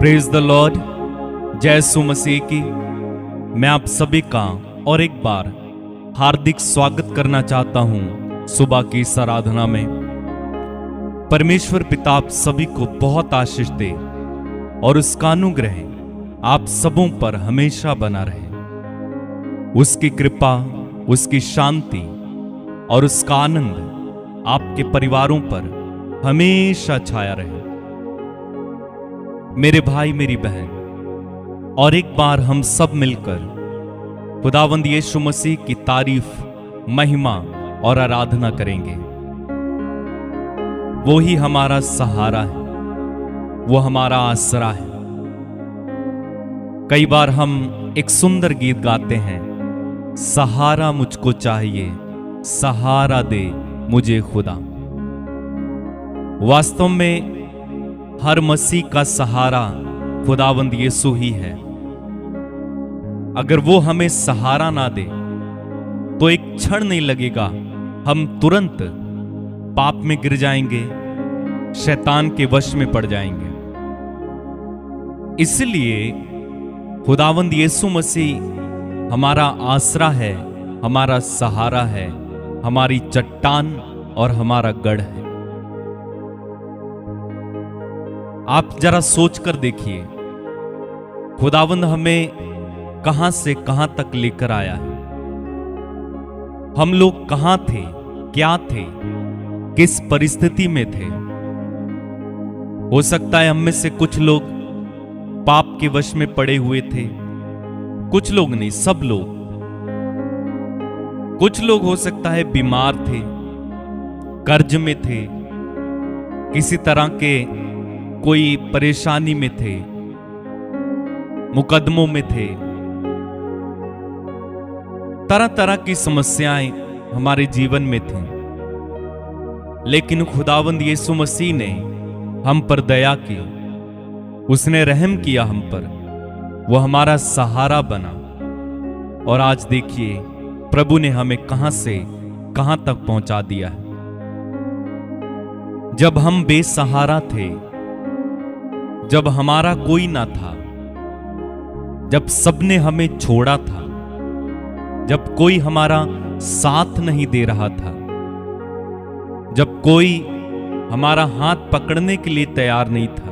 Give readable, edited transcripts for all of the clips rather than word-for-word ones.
Praise the Lord. जय यीशु मसीह की मैं आप सभी का और एक बार हार्दिक स्वागत करना चाहता हूं सुबह की इस आराधना में। परमेश्वर पिता आप सभी को बहुत आशीष दे और उसका अनुग्रह आप सबों पर हमेशा बना रहे। उसकी कृपा, उसकी शांति और उसका आनंद आपके परिवारों पर हमेशा छाया रहे। मेरे भाई मेरी बहन, और एक बार हम सब मिलकर खुदावंद यीशु मसीह की तारीफ, महिमा और आराधना करेंगे। वो ही हमारा सहारा है, वो हमारा आसरा है। कई बार हम एक सुंदर गीत गाते हैं, सहारा मुझको चाहिए, सहारा दे मुझे खुदा। वास्तव में हर मसीह का सहारा खुदावंद यीशु ही है। अगर वो हमें सहारा ना दे तो एक क्षण नहीं लगेगा, हम तुरंत पाप में गिर जाएंगे, शैतान के वश में पड़ जाएंगे। इसलिए खुदावंद यीशु मसीह हमारा आसरा है, हमारा सहारा है, हमारी चट्टान और हमारा गढ़ है। आप जरा सोच कर देखिए, खुदावंद हमें कहां से कहां तक लेकर आया है। हम लोग कहां थे, क्या थे, किस परिस्थिति में थे। हो सकता है हम में से कुछ लोग पाप के वश में पड़े हुए थे, कुछ लोग नहीं, सब लोग। कुछ लोग हो सकता है बीमार थे, कर्ज में थे, किसी तरह के कोई परेशानी में थे, मुकदमों में थे। तरह तरह की समस्याएं हमारे जीवन में थीं। लेकिन खुदावंद यीशु मसीह ने हम पर दया की, उसने रहम किया हम पर, वो हमारा सहारा बना। और आज देखिए प्रभु ने हमें कहां से कहां तक पहुंचा दिया है। जब हम बेसहारा थे, जब हमारा कोई ना था, जब सबने हमें छोड़ा था, जब कोई हमारा साथ नहीं दे रहा था, जब कोई हमारा हाथ पकड़ने के लिए तैयार नहीं था,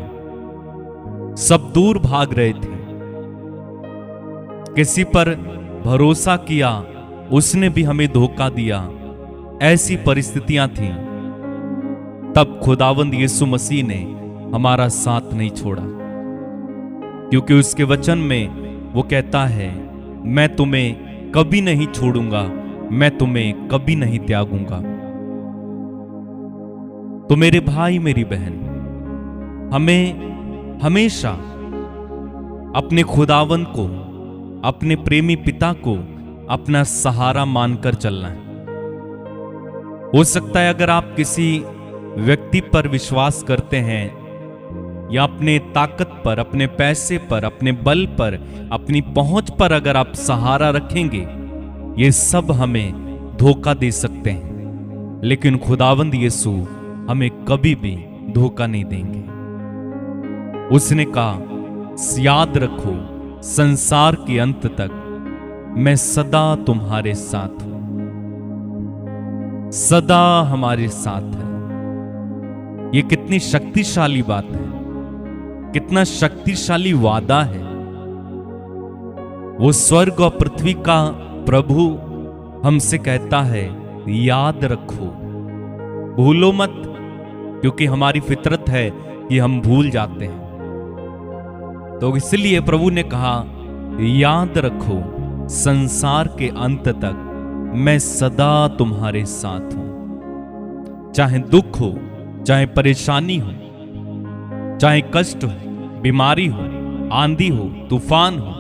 सब दूर भाग रहे थे, किसी पर भरोसा किया, उसने भी हमें धोखा दिया, ऐसी परिस्थितियां थीं, तब खुदावंद यीशु मसीह ने हमारा साथ नहीं छोड़ा। क्योंकि उसके वचन में वो कहता है, मैं तुम्हें कभी नहीं छोड़ूंगा, मैं तुम्हें कभी नहीं त्यागूंगा। तो मेरे भाई मेरी बहन, हमें हमेशा अपने खुदावंद को, अपने प्रेमी पिता को अपना सहारा मानकर चलना है। हो सकता है अगर आप किसी व्यक्ति पर विश्वास करते हैं या अपने ताकत पर, अपने पैसे पर, अपने बल पर, अपनी पहुंच पर अगर आप सहारा रखेंगे, ये सब हमें धोखा दे सकते हैं। लेकिन खुदावंद यीशु हमें कभी भी धोखा नहीं देंगे। उसने कहा, याद रखो संसार के अंत तक मैं सदा तुम्हारे साथ हूं। सदा हमारे साथ है। ये कितनी शक्तिशाली बात है, कितना शक्तिशाली वादा है। वो स्वर्ग और पृथ्वी का प्रभु हमसे कहता है, याद रखो, भूलो मत, क्योंकि हमारी फितरत है कि हम भूल जाते हैं। तो इसलिए प्रभु ने कहा, याद रखो संसार के अंत तक मैं सदा तुम्हारे साथ हूं। चाहे दुख हो, चाहे परेशानी हो, चाहे कष्ट हो, बीमारी हो, आंधी हो, तूफान हो,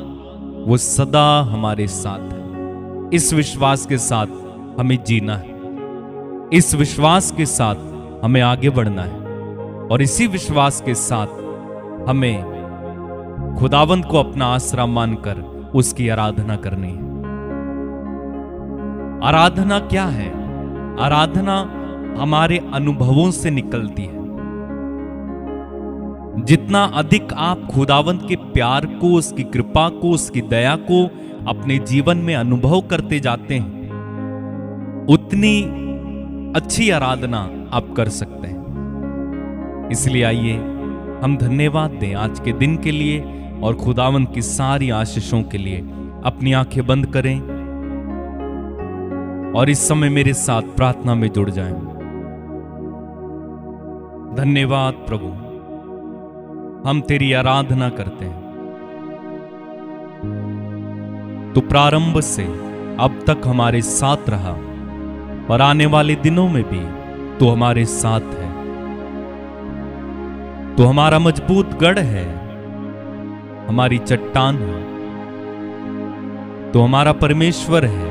वो सदा हमारे साथ है। इस विश्वास के साथ हमें जीना है, इस विश्वास के साथ हमें आगे बढ़ना है, और इसी विश्वास के साथ हमें खुदावंद को अपना आसरा मानकर उसकी आराधना करनी है। आराधना क्या है? आराधना हमारे अनुभवों से निकलती है। जितना अधिक आप खुदावंत के प्यार को, उसकी कृपा को, उसकी दया को अपने जीवन में अनुभव करते जाते हैं, उतनी अच्छी आराधना आप कर सकते हैं। इसलिए आइए हम धन्यवाद दें आज के दिन के लिए और खुदावंत की सारी आशीषों के लिए। अपनी आंखें बंद करें और इस समय मेरे साथ प्रार्थना में जुड़ जाएं। धन्यवाद प्रभु, हम तेरी आराधना करते हैं। तू प्रारंभ से अब तक हमारे साथ रहा और आने वाले दिनों में भी तू हमारे साथ है। तू हमारा मजबूत गढ़ है, हमारी चट्टान है। तू हमारा परमेश्वर है।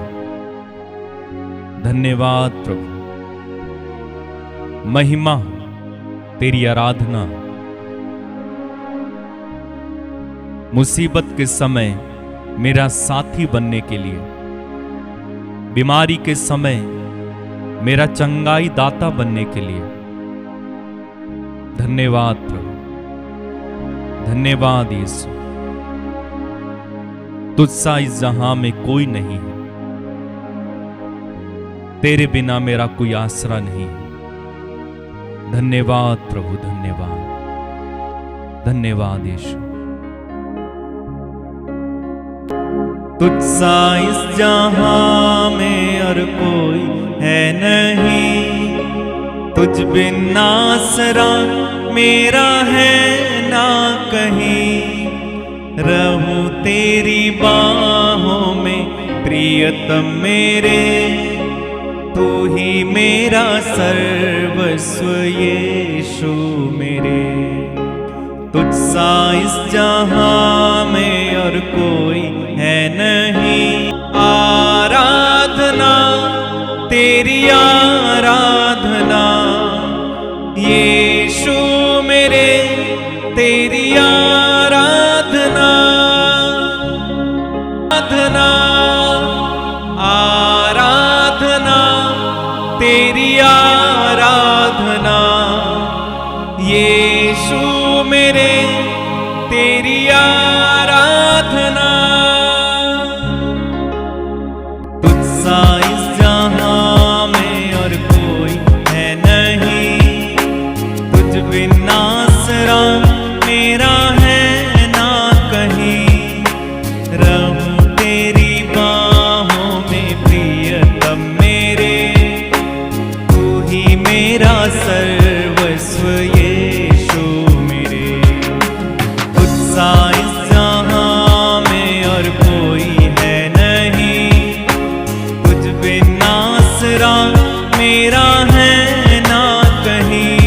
धन्यवाद प्रभु, महिमा तेरी आराधना। मुसीबत के समय मेरा साथी बनने के लिए, बीमारी के समय मेरा चंगाई दाता बनने के लिए धन्यवाद प्रभु, धन्यवाद यीशु। तुझसा इस जहां में कोई नहीं है, तेरे बिना मेरा कोई आसरा नहीं है। धन्यवाद प्रभु, धन्यवाद, धन्यवाद यीशु। तुझसा इस जहां में और कोई है नहीं, तुझ बिन आसरा मेरा है ना कहीं। रहूं तेरी बाहों में प्रियतम मेरे, तू ही मेरा सर्वस्व यीशु मेरे। तुझसा इस जहां में और कोई है नहीं। आराधना तेरी आराधना यीशु मेरे, तेरी आराधना। आराधना आराधना तेरी आराधना यीशु मेरे, तेरी आराधना। तुझसा इस जहां में और कोई है नहीं, तुझ बिन आसरा मेरा है ना कहीं। रहूं तेरी बाहों में प्रियतम मेरे, तू ही मेरा सर्वस्व यीशु मेरे। तुझसा इस जहां में और कोई है नहीं, तुझ बिन आसरा मेरा है ना कहीं।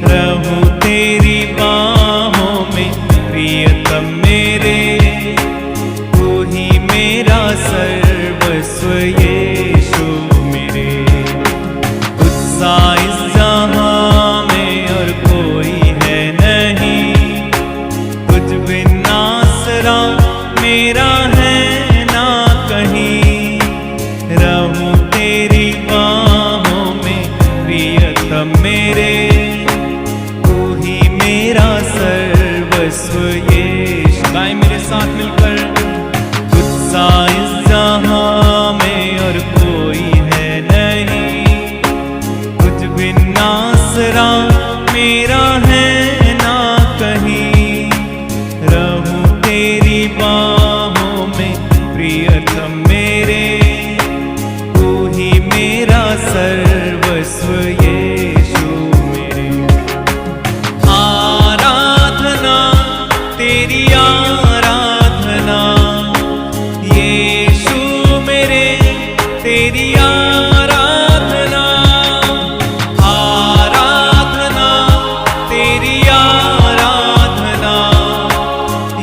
रहूं तेरी बाहों में प्रियतम मेरे, तू ही मेरा सर्वस्व यीशु मेरे। तुझसा इस जहां में और कोई है नहीं, तुझ बिन आसरा मेरा है ना कहीं। रहूं तेरी बाहों में प्रियतम मेरे, तू ही मेरा सर्वस्व यीशु। गाएं मेरे साथ मिलकर। तुझसा इस जहां में और कोई है नहीं, तुझ बिन आसरा मेरा है ना कहीं। रहूं तेरी बाहों में प्रियतम मेरे, तू ही मेरा सर्वस्व यीशु मेरे। आराधना तेरी आराधना यीशु मेरे, तेरी आराधना। आराधना तेरी आराधना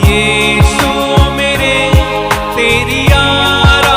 यीशु मेरे, तेरी आराधना।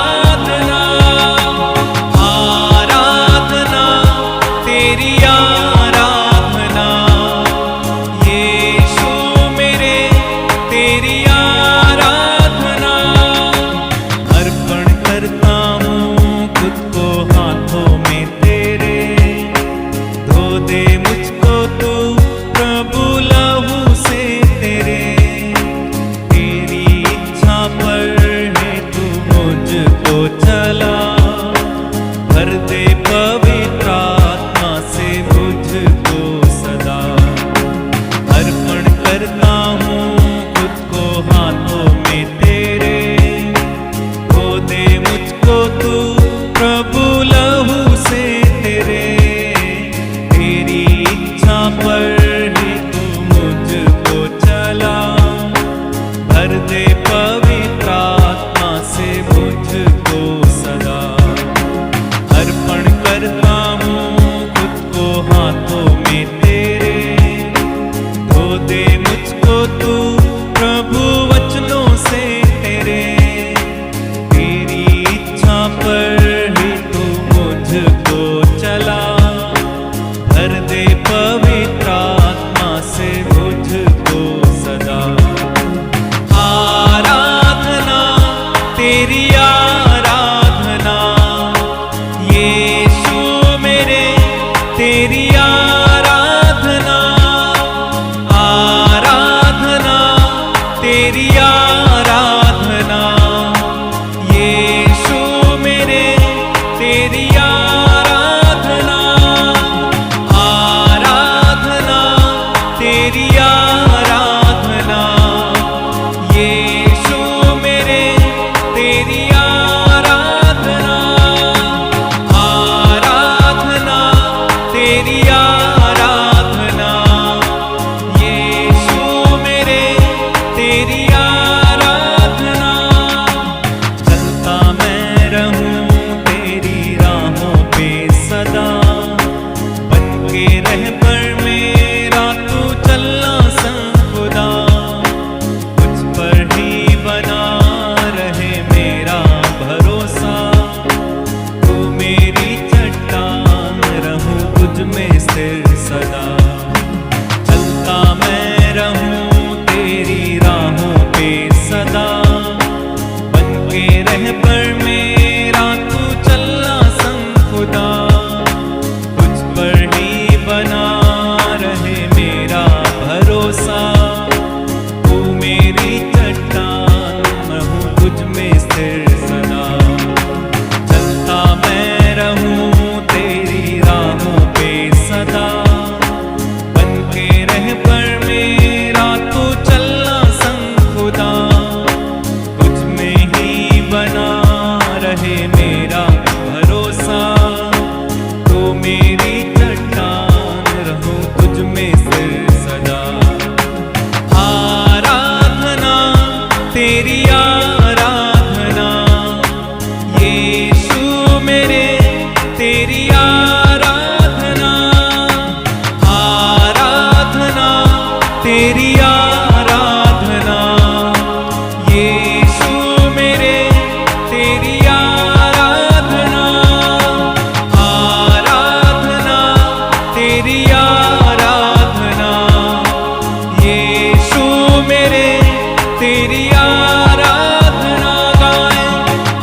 तेरी आराधना गाए,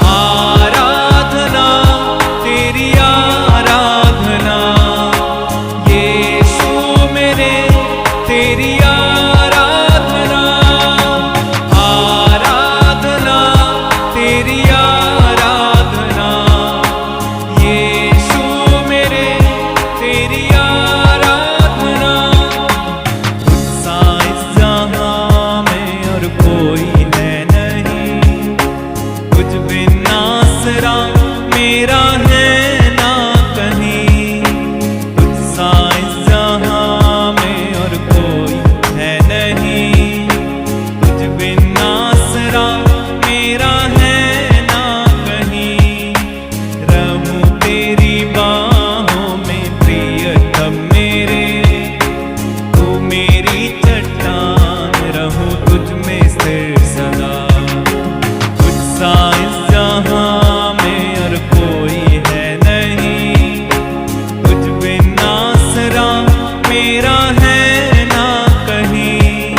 आराधना तेरी आराधना, यीशु मेरे तेरी आराधना, आराधना तेरी आराधना, यीशु मेरे तेरी आराधना। तुझसा इस जहां में और कोई है नहीं, तुझ बिन आसरा मेरा है ना कहीं। तुझसा इस जहां में और कोई है नहीं, तुझ बिन आसरा मेरा है ना कहीं। रहूं तेरी बाहों में प्रियतम मेरे, तू मेरी चट्टान, रहूं तुझ में स्थिर सदा। तुझसा इस जहां में और कोई है नहीं, तुझ बिन आसरा मेरा है ना कहीं।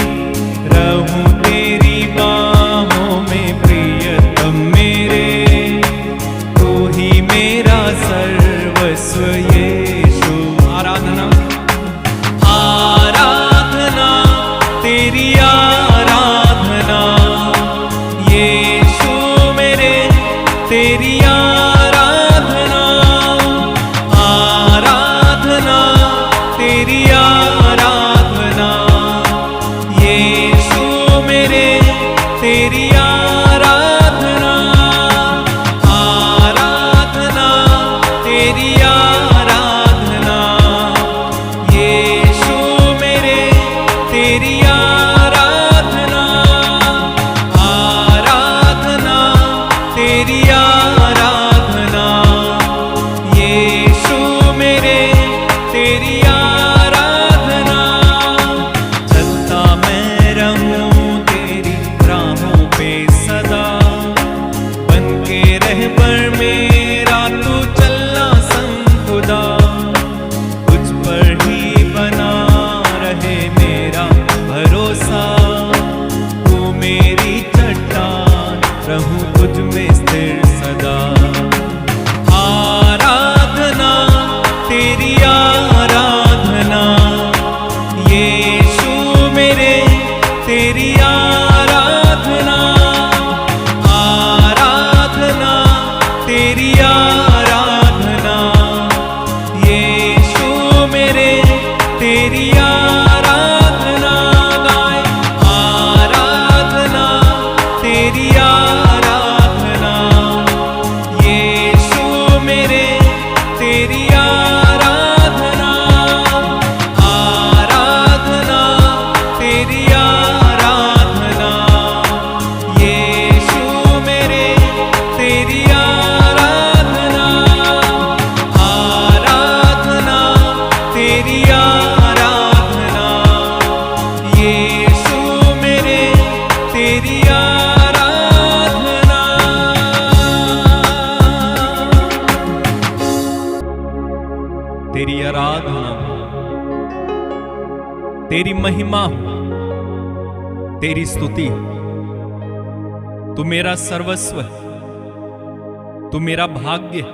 रहूं तेरी बाहों में प्रियतम मेरे, तू ही मेरा सर्वस्व यीशु। आराधना, आराधना तेरी आराधना, यीशु मेरे तेरी आराधना, आराधना तेरी आराधना, यीशु मेरे तेरी आराधना, आराधना तेरी आराधना, यीशु मेरे तेरी आराधना, आराधना तेरी आराधना, यीशु मेरे तेरी आराधना। चलता मैं रहूं तेरी राहों पे सदा, बन के रहबर मेरा तू चलना संग खुदा। तुझ पर ही बना रहे मेरा भरोसा, तू मेरी चट्टान, रहूं तुझ में स्थिर सदा। आराधना तेरी आराधना, यीशु मेरे तेरी आराधना, आराधना तेरी आराधना, यीशु मेरे तेरी आराधना गाए, आराधना तेरी आराधना, यीशु मेरे तेरी आराधना, आराधना तेरी आराधना, यीशु मेरे तेरी आराधना, आराधना तेरी आराधना, यीशु मेरे तेरी आराधना। तेरी आराधना हो, तेरी महिमा हो, तेरी स्तुति हो। तू मेरा सर्वस्व है, तू मेरा भाग्य है।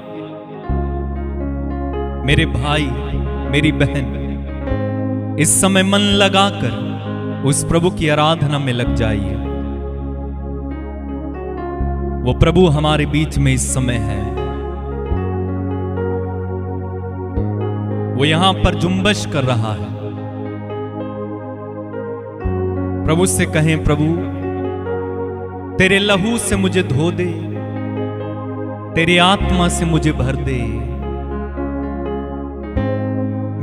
मेरे भाई, मेरी बहन, इस समय मन लगाकर उस प्रभु की आराधना में लग जाइए। वो प्रभु हमारे बीच में इस समय है। वो यहां पर जुम्बश कर रहा है। प्रभु से कहें, प्रभु तेरे लहू से मुझे धो दे, तेरी आत्मा से मुझे भर दे।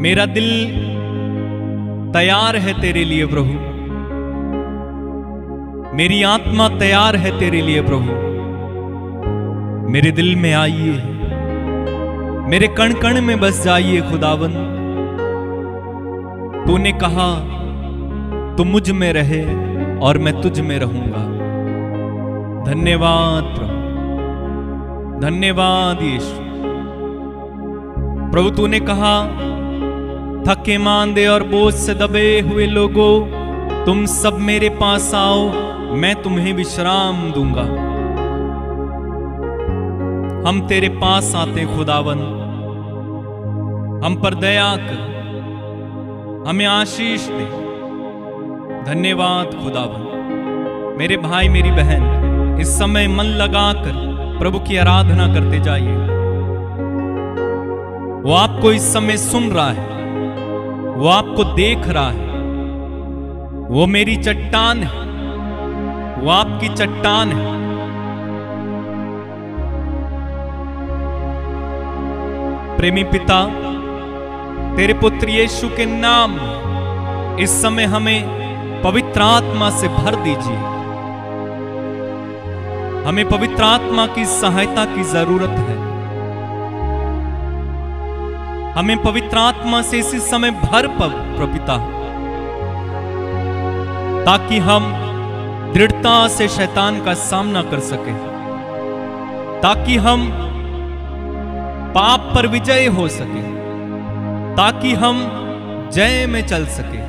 मेरा दिल तैयार है तेरे लिए प्रभु, मेरी आत्मा तैयार है तेरे लिए प्रभु। मेरे दिल में आइए, मेरे कण कण में बस जाइए खुदावन। तूने कहा तू मुझ में रहे और मैं तुझ में रहूंगा। धन्यवाद प्रभु, धन्यवाद यीशु। प्रभु तूने कहा थके मांदे और बोझ से दबे हुए लोगों तुम सब मेरे पास आओ, मैं तुम्हें विश्राम दूंगा। हम तेरे पास आते खुदावन, हम पर दया कर, हमें आशीष दे। धन्यवाद खुदावन। मेरे भाई मेरी बहन इस समय मन लगाकर प्रभु की आराधना करते जाइए। वो आपको इस समय सुन रहा है, वो आपको देख रहा है। वो मेरी चट्टान है, वो आपकी चट्टान है। प्रेमी पिता, तेरे पुत्र यीशु के नाम में इस समय हमें पवित्र आत्मा से भर दीजिए। हमें पवित्र आत्मा की सहायता की जरूरत है। हमें पवित्र आत्मा से इसी समय भर पिता, ताकि हम दृढ़ता से शैतान का सामना कर सके, ताकि हम पाप पर विजय हो सके, ताकि हम जय में चल सके।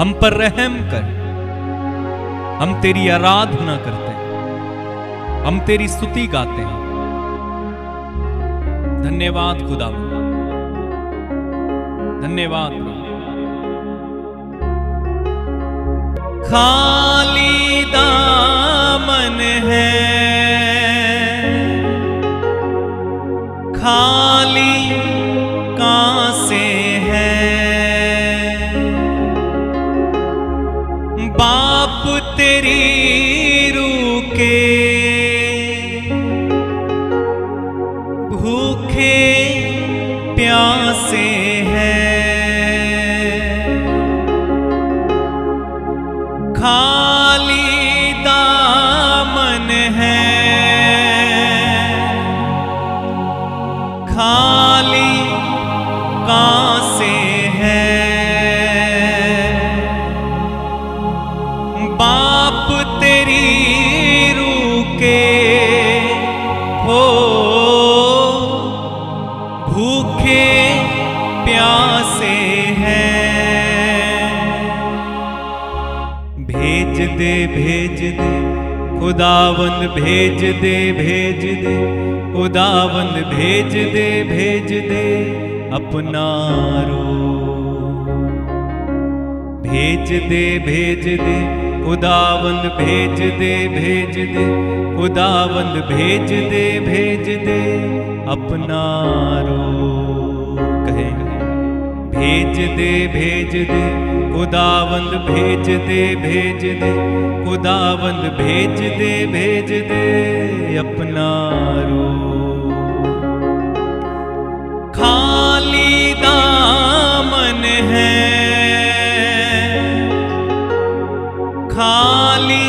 हम पर रहम कर। हम तेरी आराधना करते हैं, हम तेरी स्तुति गाते हैं। धन्यवाद खुदा, धन्यवाद प्रभु। खाली दामन है, खाली कांसे है, बाप तेरी रूह के भूखे प्यासे हैं। खाली दामन है, खाली कांसे है, बाप तेरी रूह के हो भूखे प्यासे हैं। भेज दे भेज दे खुदावंद, भेज दे भेज दे खुदावंद, भेज दे अपना रूह। भेज दे खुदावंद, भेज दे खुदावंद, भेज दे अपना रूह। कहेंगे भेज दे खुदावंद, भेज दे खुदावंद, भेज दे अपना रूह। खाली दामन है, खाली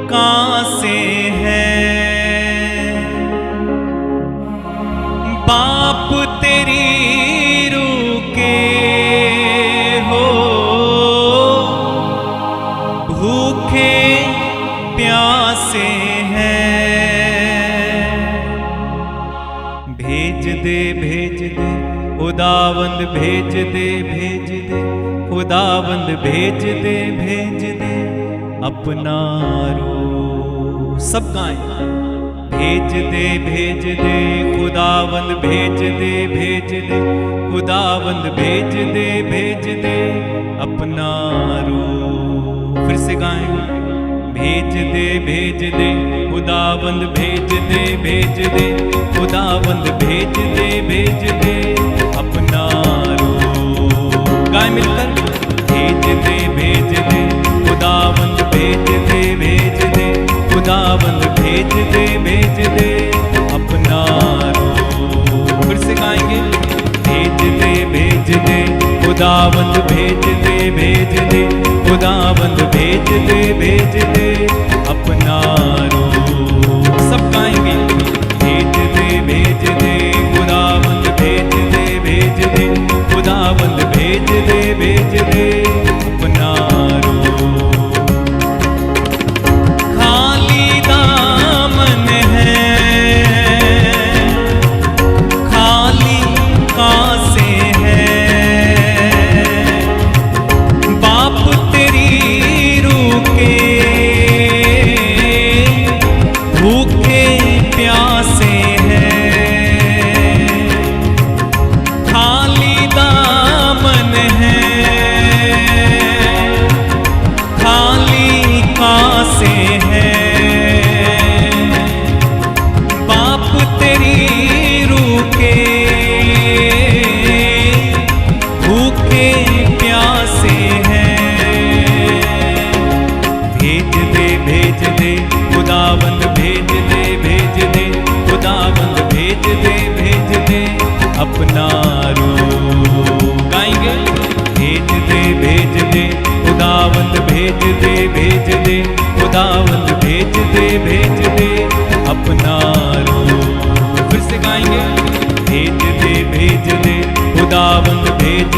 कांसे है, बाप तेरी रूह के हो भूखे प्यासे हैं। भेज दे खुदावंद, भेज दे खुदावंद, भेज दे अपना रूह। सब गाएं। भेज दे खुदावंद, भेज दे खुदावंद, भेज दे अपना रूह। फिर से गाएं। भेज दे खुदावंद, भेज दे खुदावंद, भेज दे अपना रूह। गाएं मिलकर। भेज दे खुदावंद, भेज दे खुदावंद, भेज दे अपना रूह। फिर से गाएंगे। भेज दे खुदावंद, भेज दे खुदावंद, भेज दे अपना रूह। सब गाएंगे। भेज दे खुदावंद, भेज दे खुदावंद, भेज दे अपना रूह। खाली दामन है, खाली कांसे है, बाप खुदावंद भेज दे खुदावंद भेज दे अपना रूह। फिर से गाएंगे, भेज दे खुदावंद भेज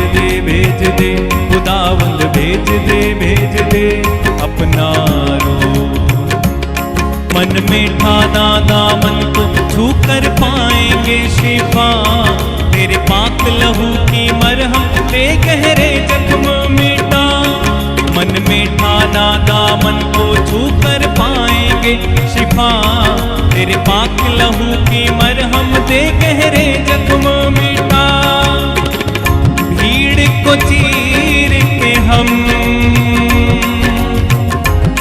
दे खुदावंद भेज दे अपना रूह। मन में ठाना दामन को छू कर पाएंगे शिफा, तेरे पाक लहू की मरहम ले गहरे जख्म मिटा। मन में ठाना दामन को छू कर पाएंगे शिफा, तेरे पाक लहू की मरहम दे गहरे जख्म मिटा। भीड़ को चीर के हम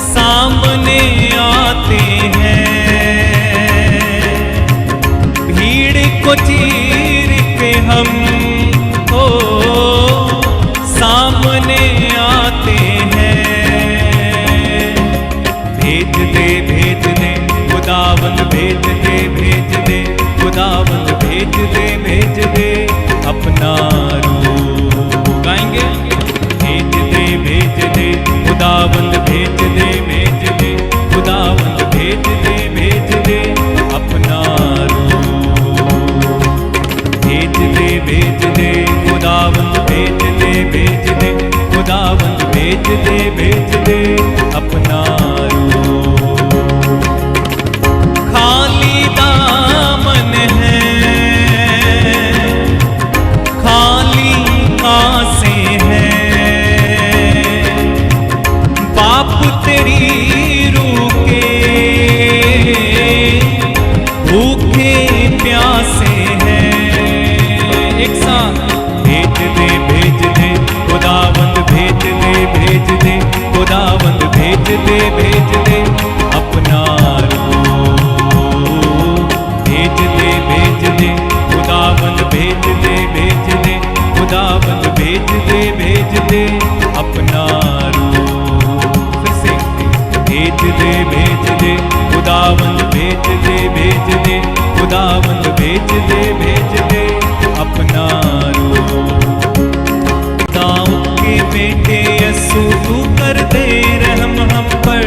सामने आते हैं, भीड़ को चीर के हम सामने आते हैं। भेज दे खुदावंद भेज दे खुदावंद भेज दे अपना रूह। गाएंगे, भेज दे खुदावंद भेज दे खुदावंद भेज दे अपना रूह। भेज दे खुदावंद भेज दे खुदावंद भेज दे अपना रूह। खाली दामन है, खाली आसें हैं, बाप तेरी रूह के भूखे प्यासे हैं। एक साथ, भेज दे खुदावंद भेज दे खुदावंद भेज दे अपना रूह। भेज दे खुदावंद भेज दे खुदावंद भेज दे अपना रूह। फिर से, भेज दे खुदावंद भेज दे खुदावंद भेज दे अपना रूह। दाऊद के बेटे यसू तू कर दे रहम हम पर,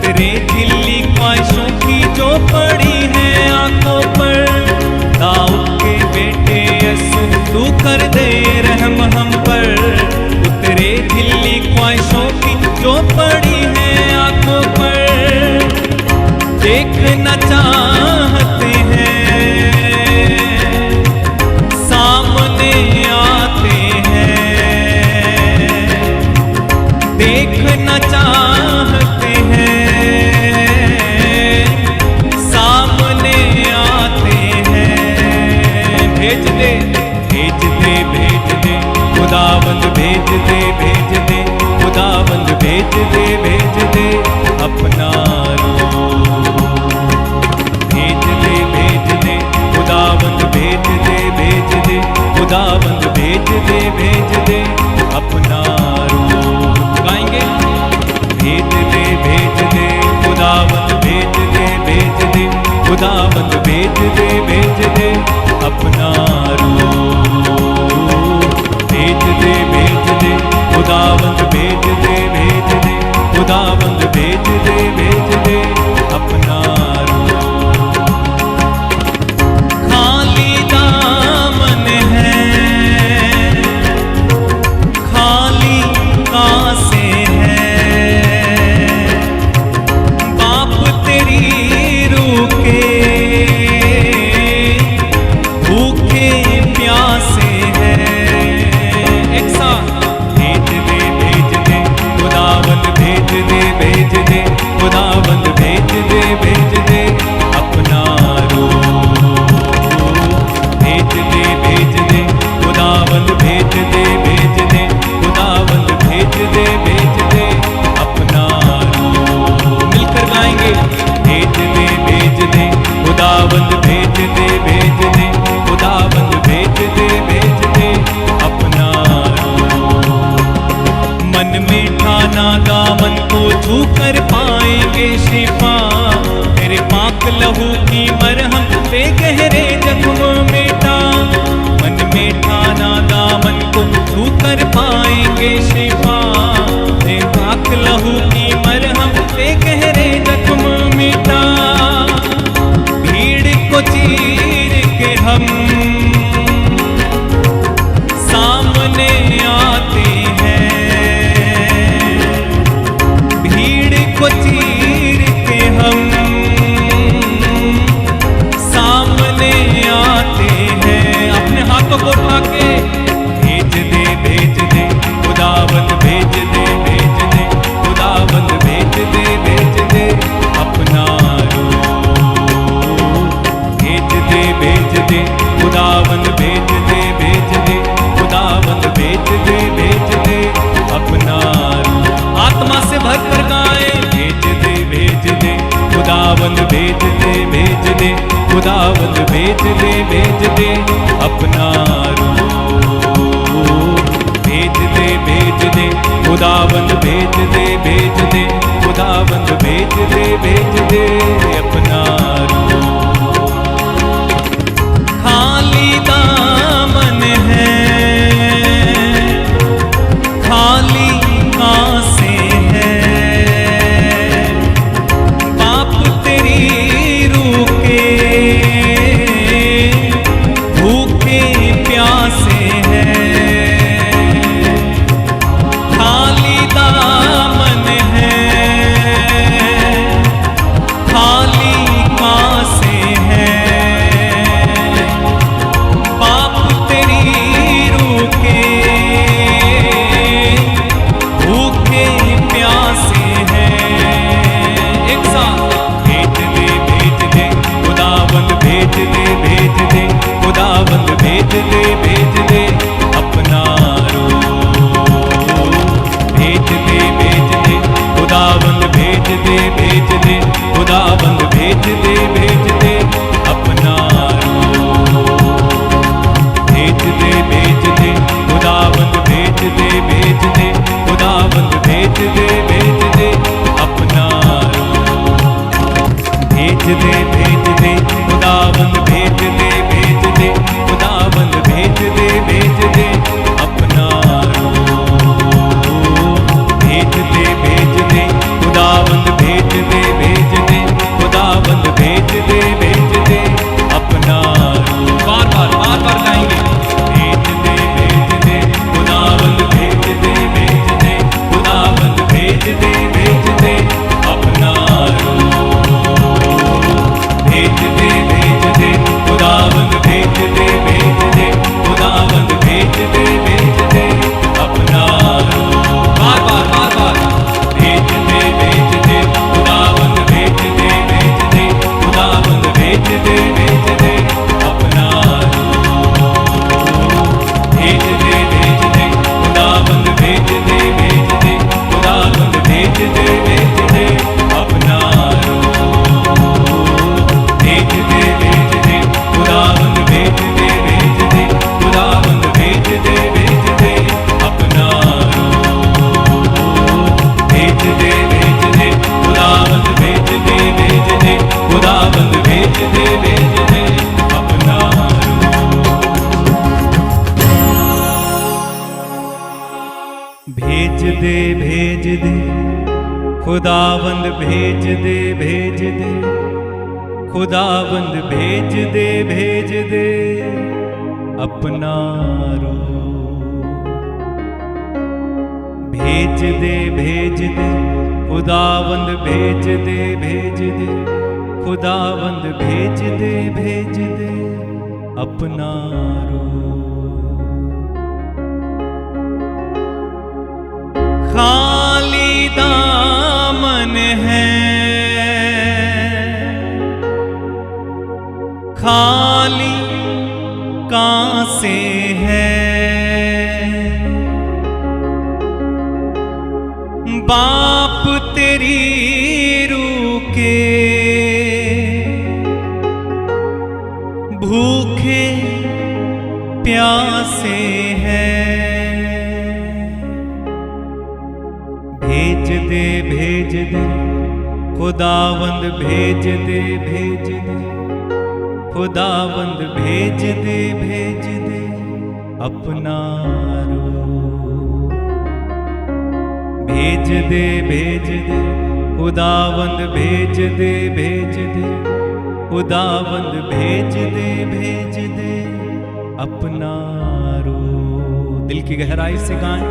तेरे दिली ख्वाहिशों की जो पड़ी है आंखों पर। दाऊद के बेटे यसू तू कर दे रहम हम पर, तेरे दिली ख्वाहिशों की जो पड़ी है आंखों पर। देखना चाहते हैं सामने आते हैं, देखना चाहते हैं सामने आते हैं। भेज दे खुदावंद भेज दे खुदावंद भेज दे अपना रूह। भेज दे खुदावंद भेज दे खुदावंद भेज दे अपना रूह। गाएंगे, भेज दे खुदावंद भेज दे खुदावंद भेज दे अपना रूह। भेज दे खुदावंद भेज दे खुदावंद भेज दे अपना रूह। खाली दामन है, खाली आसें हैं, बाप तेरी रूह के भूखे प्यासे हैं। एक साथ, भेज दे खुदावंद भेज दे खुदावंद भेज दे अपना रूह। भेज दे खुदावंद भेज दे खुदावंद भेज दे अपना रूह। मिलकर गाएंगे, भेज दे खुदावंद भेज दे खुदावंद भेज दे अपना रूह। मन में ठाना दामन को छू कर पाएंगे शिफा, तेरे पाक लहू की मरहम पे गहरे जख्म मिटा। मन में ठाना दामन को छू कर पाएंगे शिफा, तेरे खुदावंद भेज दे, खुदावंद भेज दे अपना रूप। भेज दे, खुदावंद भेज दे, खुदावंद भेज दे अपना रूप। खाली दामन है, खाली आसे है, पाप तेरी रूह के भूखे प्यासे हैं। खाली दामन है, खाली आसे हैं, पाप तेरी रूह के भूखे प्यासे हैं। एक साथ भेज दे, खुदावंद भेज दे, खुदावंद भेज दे अपना रूप। भेज दे, खुदावंद भेज दे, खुदावंद भेज दे अपना रूप। भेज दे, खुदावंद भेज दे, खुदावंद भेज दे अपना रूप। भेज दे, खुदावंद भेज दे, खुदावंद भेज दे अपना रूप। भेज दे, खुदावंद भेज दे, खुदावंद भेज दे अपना रूप। बार बार गाएंगे। भेज दे, खुदावंद भेज दे, खुदावंद भेज दे अपना रूप। भेज दे, खुदावंद भेज दे, खुदावंद भेज दे अपना रूप। बार बार भेज दे, खुदावंद भेज दे, खुदावंद भेज दे अपना रूप। भेज दे, खुदावंद भेज दे, खुदावंद भेज दे अपना रूप। भेज दे, खुदावंद भेज दे, खुदावंद भेज दे अपना रूप। भेज दे, खुदावंद भेज दे, खुदावंद भेज दे अपना रूप। भेज दे, खुदावंद भेज दे, खुदावंद भेज दे अपना रूप। भेज दे, खुदावंद भेज दे, खुदावंद भेज दे अपना रूप। खाली दामन है, खाली कांसे है, बाप तेरी रूह के भूखे प्यासे हैं। भेज दे, खुदावंद भेज दे, खुदावंद भेज दे अपना रूप। भेज दे, खुदावंद भेज दे, खुदावंद भेज दे अपना रूप। दिल की गहराई से गाएं।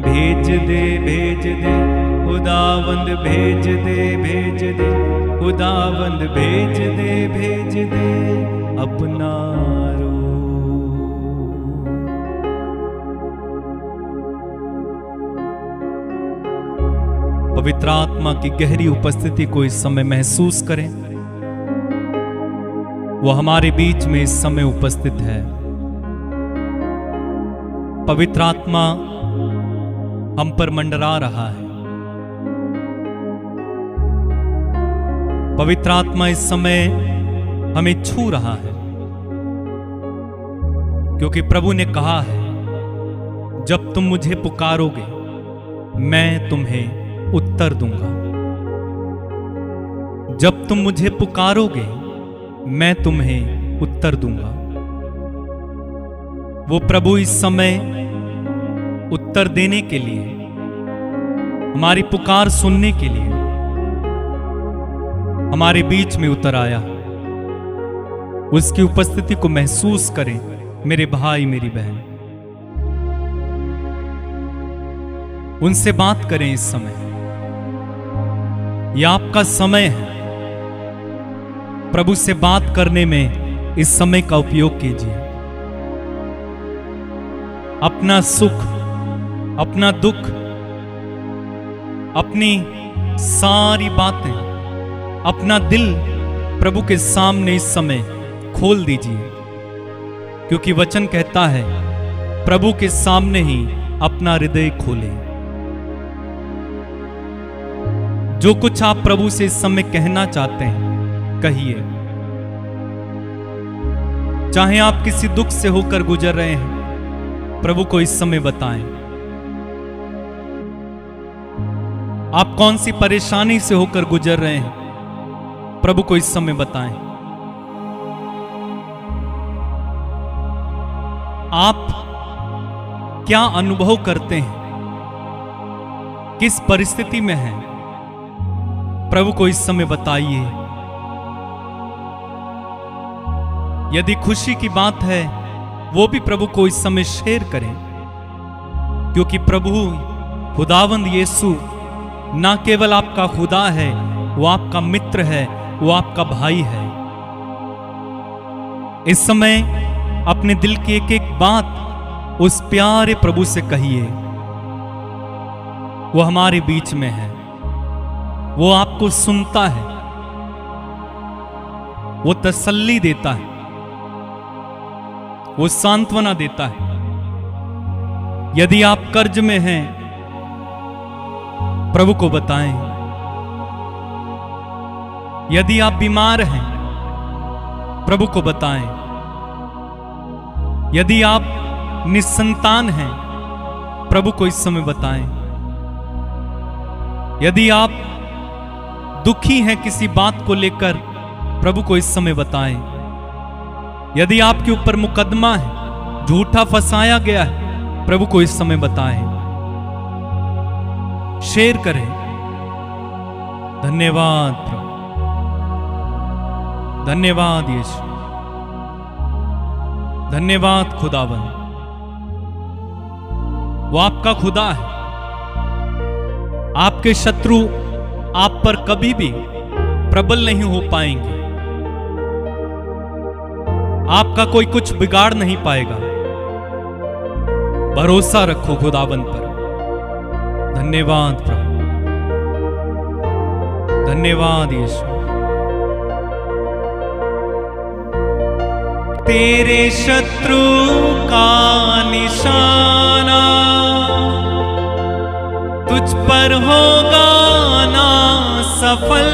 भेज दे, खुदावंद भेज दे, खुदावंद भेज दे अपना रूप। पवित्र आत्मा की गहरी उपस्थिति को इस समय महसूस करें। वो हमारे बीच में इस समय उपस्थित है। पवित्र आत्मा हम पर मंडरा रहा है। पवित्र आत्मा इस समय हमें छू रहा है, क्योंकि प्रभु ने कहा है, जब तुम मुझे पुकारोगे मैं तुम्हें उत्तर दूंगा। जब तुम मुझे पुकारोगे मैं तुम्हें उत्तर दूंगा। वो प्रभु इस समय उत्तर देने के लिए, हमारी पुकार सुनने के लिए हमारे बीच में उतर आया। उसकी उपस्थिति को महसूस करें मेरे भाई मेरी बहन। उनसे बात करें इस समय। यह आपका समय है। प्रभु से बात करने में इस समय का उपयोग कीजिए। अपना सुख, अपना दुख, अपनी सारी बातें, अपना दिल प्रभु के सामने इस समय खोल दीजिए, क्योंकि वचन कहता है प्रभु के सामने ही अपना हृदय खोलें। जो कुछ आप प्रभु से इस समय कहना चाहते हैं कहिए। चाहे आप किसी दुख से होकर गुजर रहे हैं, प्रभु को इस समय बताएं। आप कौन सी परेशानी से होकर गुजर रहे हैं, प्रभु को इस समय बताएं। आप क्या अनुभव करते हैं, किस परिस्थिति में हैं, प्रभु को इस समय बताइए। यदि खुशी की बात है, वो भी प्रभु को इस समय शेयर करें, क्योंकि प्रभु खुदावंद यीशु ना केवल आपका खुदा है, वो आपका मित्र है, वो आपका भाई है। इस समय अपने दिल की एक एक बात उस प्यारे प्रभु से कहिए। वो हमारे बीच में है, वो आपको सुनता है, वो तसल्ली देता है, वो सांत्वना देता है। यदि आप कर्ज में हैं, प्रभु को बताएं। यदि आप बीमार हैं, प्रभु को बताएं। यदि आप निसंतान हैं, प्रभु को इस समय बताएं। यदि आप दुखी हैं किसी बात को लेकर, प्रभु को इस समय बताएं। यदि आपके ऊपर मुकदमा है, झूठा फंसाया गया है, प्रभु को इस समय बताएं। शेयर करें। धन्यवाद प्रभु, धन्यवाद यीशु, धन्यवाद खुदावन। वो आपका खुदा है। आपके शत्रु आप पर कभी भी प्रबल नहीं हो पाएंगे। आपका कोई कुछ बिगाड़ नहीं पाएगा। भरोसा रखो खुदावन पर। धन्यवाद प्रभु, धन्यवाद यीशु। तेरे शत्रु का निशाना तुझ पर होगा ना सफल।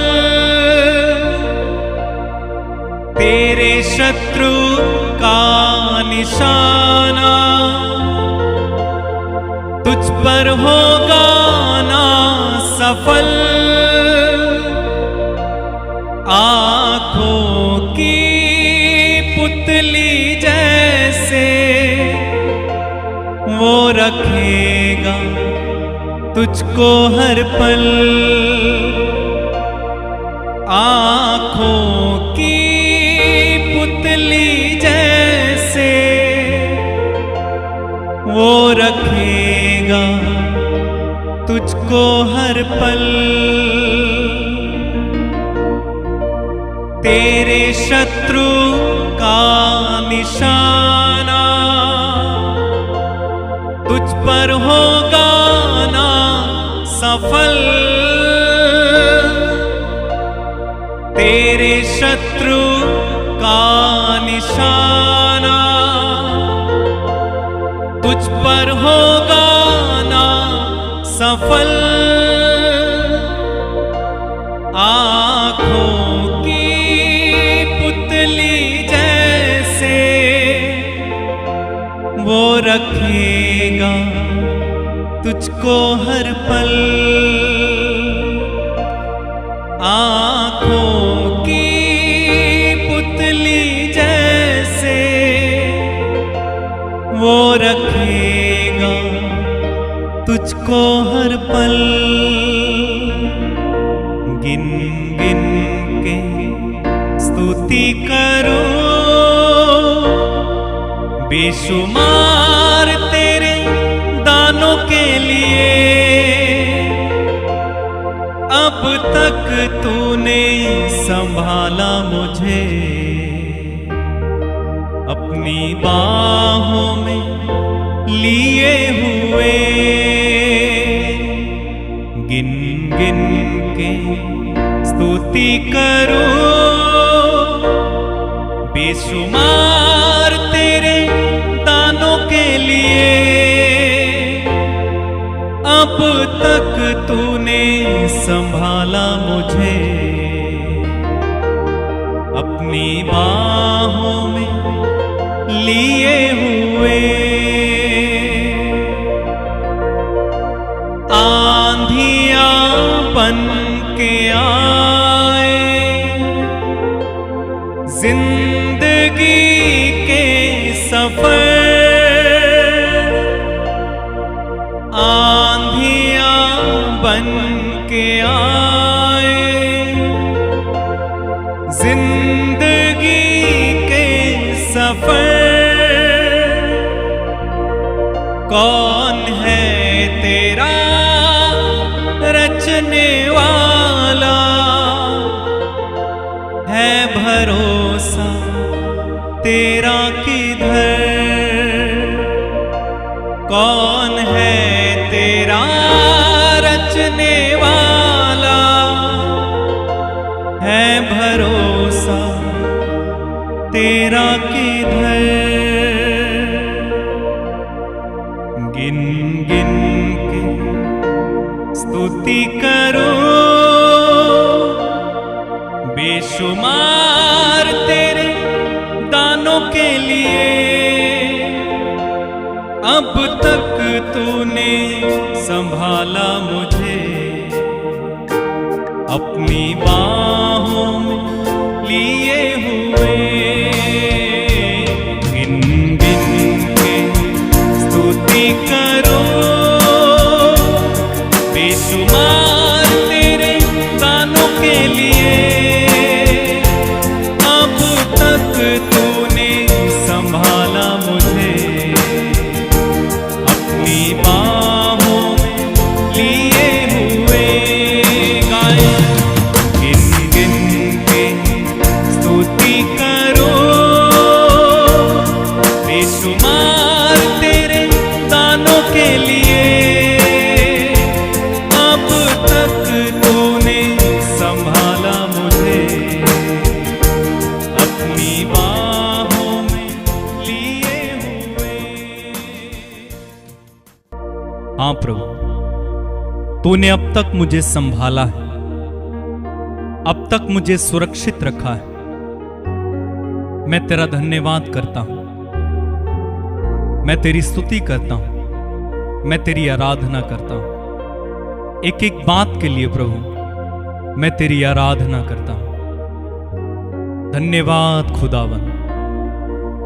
तेरे शत्रु का निशाना तुझ पर होगा ना सफल। आंखों की पुतली जैसे वो रखेगा तुझको हर पल। आंखों की पुतली जैसे वो रखेगा तुझको हर पल। तेरे शत्रु का निशाना तुझ पर होगा ना सफल। तेरे शत्रु का निशाना तुझ पर होगा ना सफल। आँखों तुझको हर पल आँखों की पुतली जैसे वो रखेगा तुझको हर पल। गिन गिन के स्तुति करो बेशुमार तेरे दानों के लिए। अब तक तूने संभाला मुझे अपनी बाहों में लिए हुए। गिन गिन के स्तुति करो बेशुमार तेरे दानों के लिए। अब तक तूने संभाला मुझे अपनी बाहों में लिए हुए। आंधियां बन के आए जिंदगी के सफर। आंधियां बन के आए जिंदगी के सफर। कौन है तेरा रचने वाला, है भरोसा तेरा किधर। कौन है तेरा रचने वाला, है भरोसा तेरा किधर। गिन गिन के स्तुति करो बेशुमार तेरे दानों के लिए। अब तक तूने संभाला मुझे अपनी बाहों में लिए हुए। गिन गिन के स्तुति करो बेशुमार तेरे दानों के लिए। अब तक तूने संभाला मुझे अपनी बाहों में लिए हुए। गाए गिन गिन के स्तुति करो बेशुमार तेरे दानों के लिए। अब तक तूने संभाला मुझे अपनी बाहों में लिए हुए। हाँ प्रभु, तूने अब तक मुझे संभाला है, अब तक मुझे सुरक्षित रखा है। मैं तेरा धन्यवाद करता हूं, मैं तेरी स्तुति करता हूं, मैं तेरी आराधना करता हूं। एक एक बात के लिए प्रभु मैं तेरी आराधना करता हूं। धन्यवाद खुदावन,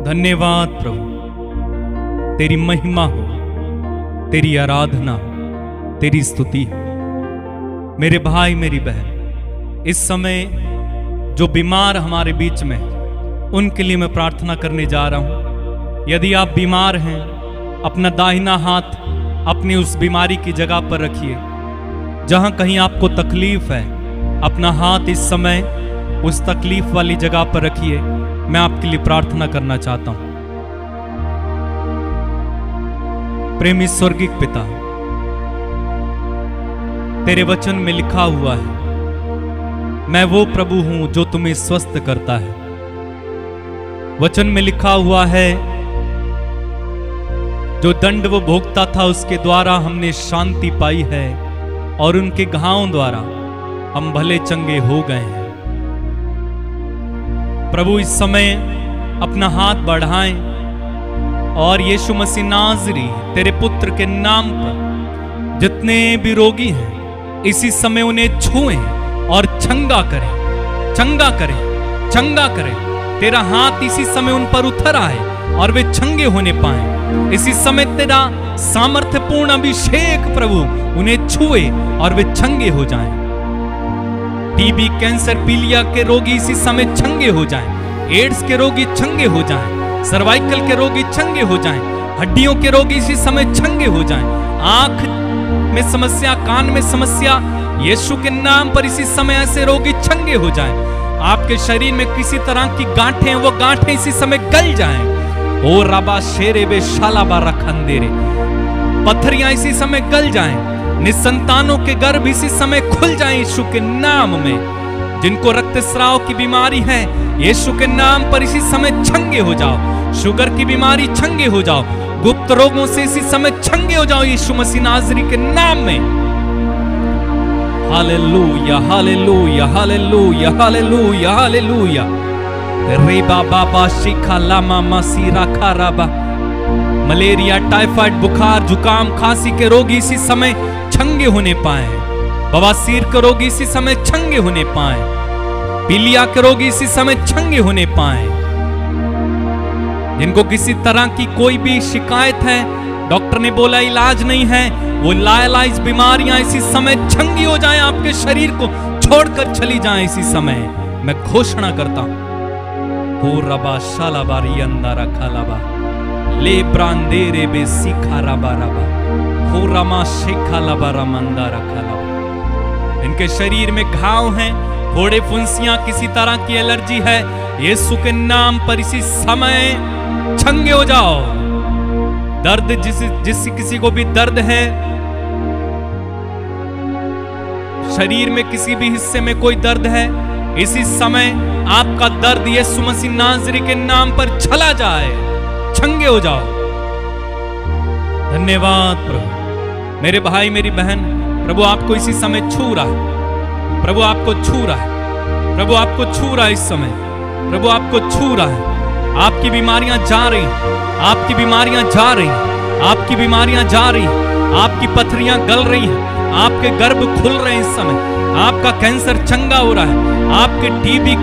धन्यवाद प्रभु। तेरी महिमा हो, तेरी आराधना हो, तेरी स्तुति हो। मेरे भाई मेरी बहन इस समय जो बीमार हमारे बीच में हैं, उनके लिए मैं प्रार्थना करने जा रहा हूं। यदि आप बीमार हैं, अपना दाहिना हाथ अपनी उस बीमारी की जगह पर रखिए। जहां कहीं आपको तकलीफ है, अपना हाथ इस समय उस तकलीफ वाली जगह पर रखिए। मैं आपके लिए प्रार्थना करना चाहता हूं। प्रेमी स्वर्गीय पिता, तेरे वचन में लिखा हुआ है, मैं वो प्रभु हूं जो तुम्हें स्वस्थ करता है। वचन में लिखा हुआ है, जो दंड वो भोगता था उसके द्वारा हमने शांति पाई है और उनके घावों द्वारा हम भले चंगे हो गए हैं। प्रभु इस समय अपना हाथ बढ़ाएं और यीशु मसीह नाज़री तेरे पुत्र के नाम पर जितने भी रोगी हैं इसी समय उन्हें छुएं और चंगा करें, चंगा करें, चंगा करें। तेरा हाथ इसी समय उन पर उतर आए और वे चंगे होने पाएं। इसी समय तेरा सामर्थ्यपूर्ण अभिषेक प्रभु उन्हें छुए और वे चंगे हो जाएं। टीबी, कैंसर, पीलिया के रोगी इसी समय चंगे हो जाएं। एड्स के रोगी चंगे हो जाएं। सर्वाइकल के रोगी चंगे हो जाएं। हड्डियों के रोगी इसी समय चंगे हो जाएं। आंख में समस्या, कान में समस्या, यीशु के नाम पर इसी समय ऐसे रोगी चंगे हो जाएं। आपके शरीर में किसी तरह की गांठें, वो गांठें इसी समय गल जाएं। ओ रबा शेरे बे शालाबा रखंदेरे, पत्थरियां इसी समय गल जाएं। निसंतानों के गर्भ इसी समय खुल जाएं यीशु के नाम में। जिनको रक्तस्राव की बीमारी है, यीशु के नाम पर इसी समय चंगे हो जाओ। शुगर की बीमारी चंगे हो जाओ। गुप्त रोगों से इसी समय चंगे हो जाओ यीशु मसीह नाज़री के नाम में। Hallelujah, hallelujah, hallelujah, hallelujah, hallelujah. रे बाबा बा शिखा लामा मसीरा खाराबा। मलेरिया, टाइफाइड, बुखार, जुकाम, खांसी के रोगी इसी समय चंगे होने पाए। बवासीर के रोगी इसी समय चंगे होने पाए। पीलिया के रोगी इसी समय चंगे होने पाए। जिनको किसी तरह की कोई भी शिकायत है, डॉक्टर ने बोला इलाज नहीं है, वो लाइलाज बीमारियां इसी समय चंगी हो जाएं, आपके शरीर को छोड़कर चली जाएं इसी समय। मैं घोषणा करता हूं, हो रबा शालाबारी अंदारा खालाबा ले ब्रांदेरे बे सीखा रबा रबा हो रमा शेखा लबा रमंदारा खालाबा। इनके शरीर में घाव हैं, फोड़े, फुंसियां, किसी तरह की एलर्जी है, यीशु के नाम पर इसी समय चंगे हो जाओ। दर्द जिस किसी को भी दर्द है, शरीर में किसी भी हिस्से में कोई दर्द है, इसी समय आपका दर्द यीशु मसीह नाज़री के नाम पर चला जाए, चंगे हो जाओ। धन्यवाद प्रभु। मेरे भाई, मेरी बहन, प्रभु आपको इसी समय छू रहा है। प्रभु आपको छू रहा है। प्रभु आपको छू रहा है इस समय। प्रभु आपको छू रहा है। आपकी बीमारियां जा रही, आपकी बीमारियां जा रही, आपकी बीमारियां जा रही, आपकी पथरियां गल रही हैं, आपके गर्भ खुल रहे हैं इस समय। आपका कैंसर चंगा हो रहा है। आपके टीबी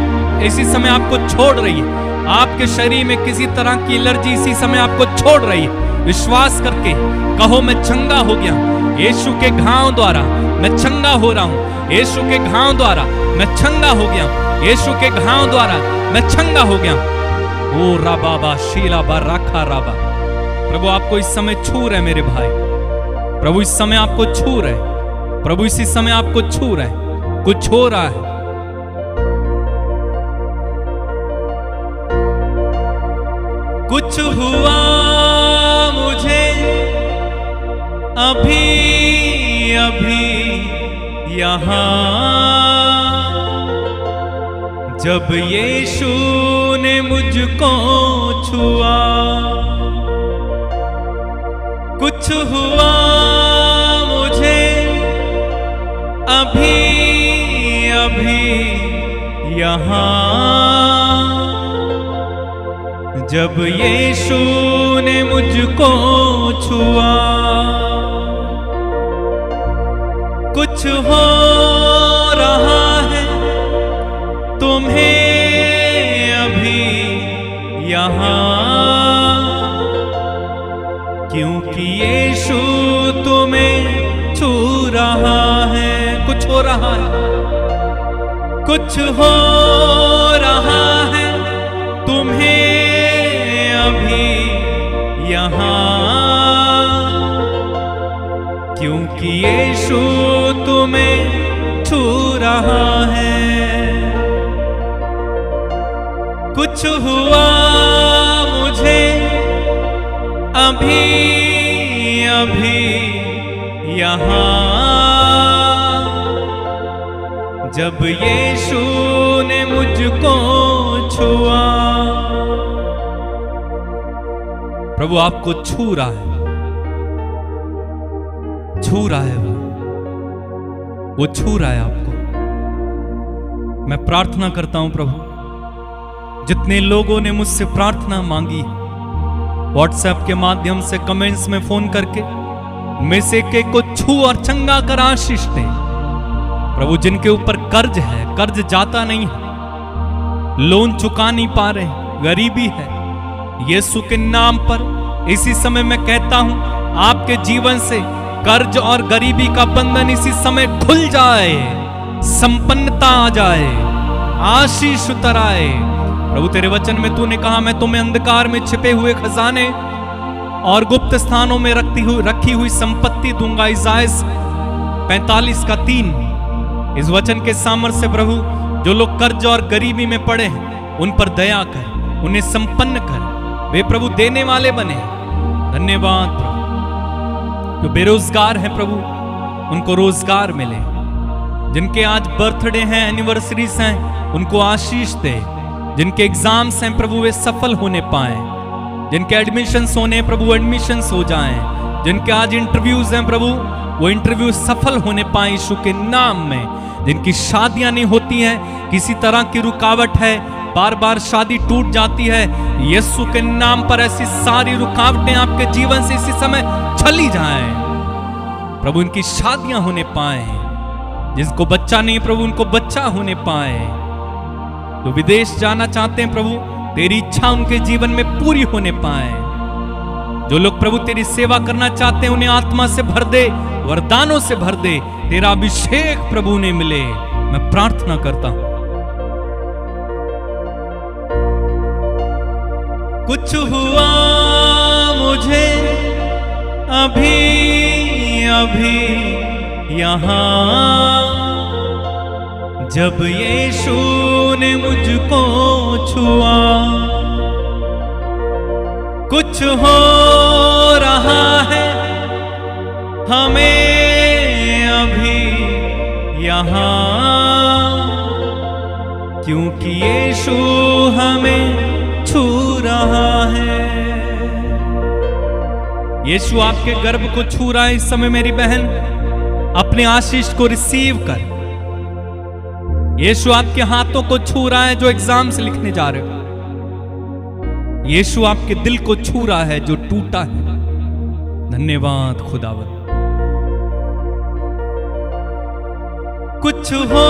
इसी समय आपको छोड़ रही है। आपके शरीर में किसी तरह की एलर्जी इसी समय आपको छोड़ रही है। विश्वास करके कहो, मैं चंगा हो गया हूं। यीशु के घाव द्वारा मैं चंगा हो रहा हूं। यीशु के घाव द्वारा मैं चंगा हो गया हूं। यीशु के घाव द्वारा मैं चंगा हो गया हूं। ओ राबाबा शीला बा राखा राबा। प्रभु आपको इस समय छू रहे मेरे भाई। प्रभु इस समय आपको छू रहे। प्रभु इसी समय आपको छू रहे। कुछ हो रहा है। कुछ हुआ मुझे अभी अभी यहां, जब यीशु ने मुझको छुआ। कुछ हुआ मुझे अभी अभी यहां, जब यीशु ने मुझको छुआ। कुछ हो रहा है तुम्हें अभी यहां, क्योंकि यीशु तुम्हें छू रहा है। कुछ हो रहा है, कुछ हो रहा है तुम्हें अभी यहां, क्योंकि यीशु तुम्हें छू रहा है। कुछ हुआ मुझे अभी अभी यहां, जब यीशु ने मुझको छुआ। प्रभु आपको छू रहा है, छू रहा है, वो छू रहा है आपको। मैं प्रार्थना करता हूं प्रभु, जितने लोगों ने मुझसे प्रार्थना मांगी व्हाट्सएप के माध्यम से, कमेंट्स में फोन करके, में से के को छू और चंगा कर आशीष दे। प्रभु जिनके ऊपर कर्ज है, कर्ज जाता नहीं है, लोन चुका नहीं पा रहे, गरीबी है, यीशु के नाम पर इसी समय मैं कहता हूं आपके जीवन से कर्ज और गरीबी का बंधन इसी समय खुल जाए, संपन्नता आ जाए, आशीष उतर आए। प्रभु तेरे वचन में तूने कहा मैं तुम्हें अंधकार में छिपे हुए खजाने और गुप्त स्थानों में रखी हुई संपत्ति दूंगा। इसाइयाह 45:3। इस वचन के सामर्थ्य से प्रभु जो लोग कर्ज और गरीबी में पड़े हैं उन पर दया कर, उन्हें संपन्न कर, वे प्रभु देने वाले बने। धन्यवाद प्रभु। जो बेरोजगार हैं प्रभु उनको रोजगार मिले, जिनके आज बर्थडे हैं, एनिवर्सरीज हैं, उनको आशीष दे, जिनके एग्जाम्स हैं प्रभु वे सफल होने पाए, जिनके एडमिशन्स होने प्रभु एडमिशन्स हो जाएं, जिनके आज इंटरव्यूज हैं प्रभु वो इंटरव्यू सफल होने पाए यीशु के नाम में। जिनकी शादियां नहीं होती हैं, किसी तरह की रुकावट है, बार बार शादी टूट जाती है, यीशु के नाम पर ऐसी सारी रुकावटें आपके जीवन से इसी समय चली जाएं। प्रभु इनकी शादियां होने पाए, जिसको बच्चा नहीं प्रभु उनको बच्चा होने पाए, जो विदेश जाना चाहते हैं प्रभु तेरी इच्छा उनके जीवन में पूरी होने पाए, जो लोग प्रभु तेरी सेवा करना चाहते हैं उन्हें आत्मा से भर दे, वरदानों से भर दे, तेरा अभिषेक प्रभु ने मिले। मैं प्रार्थना करता हूं। कुछ हुआ मुझे अभी अभी यहां, जब यीशु ने मुझको छुआ। कुछ हो रहा है हमें अभी यहां, क्योंकि यीशु हमें छू रहा है। यीशु आपके गर्भ को छू रहा है इस समय मेरी बहन, अपने आशीष को रिसीव कर। यीशु आपके हाथों को छू रहा है जो एग्जाम से लिखने जा रहे हो। यीशु आपके दिल को छू रहा है जो टूटा है। धन्यवाद खुदावंद। कुछ हो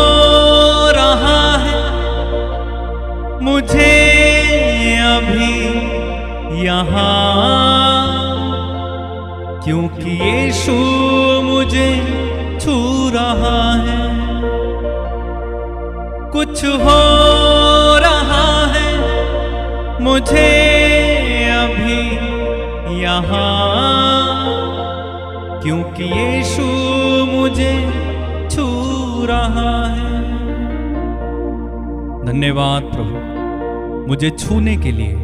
रहा है मुझे अभी यहां, क्योंकि यीशु मुझे छू रहा है। कुछ हो रहा है मुझे अभी यहां, क्योंकि यीशु मुझे छू रहा है। धन्यवाद प्रभु मुझे छूने के लिए,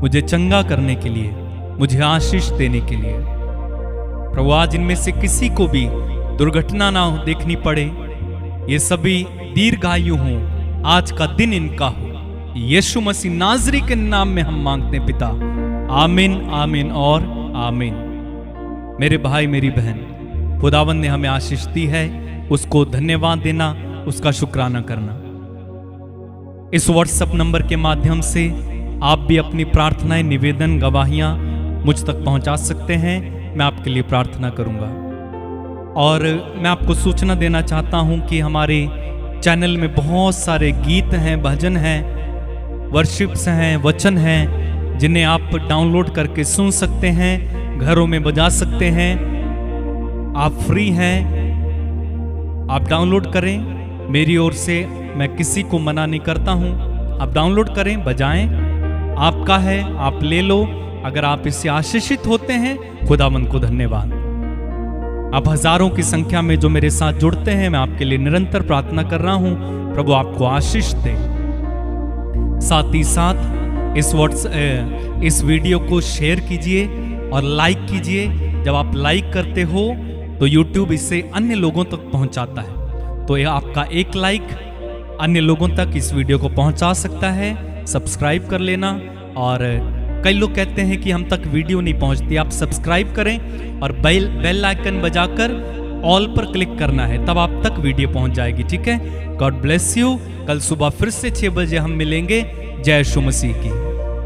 मुझे चंगा करने के लिए, मुझे आशीष देने के लिए। प्रभु आज इनमें से किसी को भी दुर्घटना ना देखनी पड़े, ये सभी दीर्घायु हों, आज का दिन इनका हो। यीशु मसीह नाजरी के नाम में हम मांगते हैं पिता, आमीन आमीन और आमीन। मेरे भाई मेरी बहन, खुदावंद ने हमें आशीष दी है, उसको धन्यवाद देना, उसका शुक्राना करना। इस व्हाट्सएप नंबर के माध्यम से आप भी अपनी प्रार्थनाएं, निवेदन, गवाहियां मुझ तक पहुंचा सकते हैं। मैं आपके लिए प्रार्थना करूंगा। और मैं आपको सूचना देना चाहता हूं कि हमारे चैनल में बहुत सारे गीत हैं, भजन हैं, वर्शिप्स हैं, वचन हैं, जिन्हें आप डाउनलोड करके सुन सकते हैं, घरों में बजा सकते हैं। आप फ्री हैं, आप डाउनलोड करें। मेरी ओर से मैं किसी को मना नहीं करता हूं, आप डाउनलोड करें, बजाएं, आपका है, आप ले लो। अगर आप इससे आशीषित होते हैं, खुदावंद को धन्यवाद। आप हजारों की संख्या में जो मेरे साथ जुड़ते हैं, मैं आपके लिए निरंतर प्रार्थना कर रहा हूं, प्रभु आपको आशीष दे। साथ ही साथ इस वीडियो को शेयर कीजिए और लाइक कीजिए। जब आप लाइक करते हो तो YouTube इसे अन्य लोगों तक पहुंचाता है, तो यह आपका एक लाइक अन्य लोगों तक इस वीडियो को पहुंचा सकता है। सब्सक्राइब कर लेना। और कई लोग कहते हैं कि हम तक वीडियो नहीं पहुंचती, आप सब्सक्राइब करें और बेल आइकन बजाकर ऑल पर क्लिक करना है, तब आप तक वीडियो पहुंच जाएगी। ठीक है, गॉड ब्लेस यू। कल सुबह फिर से 6 बजे हम मिलेंगे। जय यीशु मसीह की।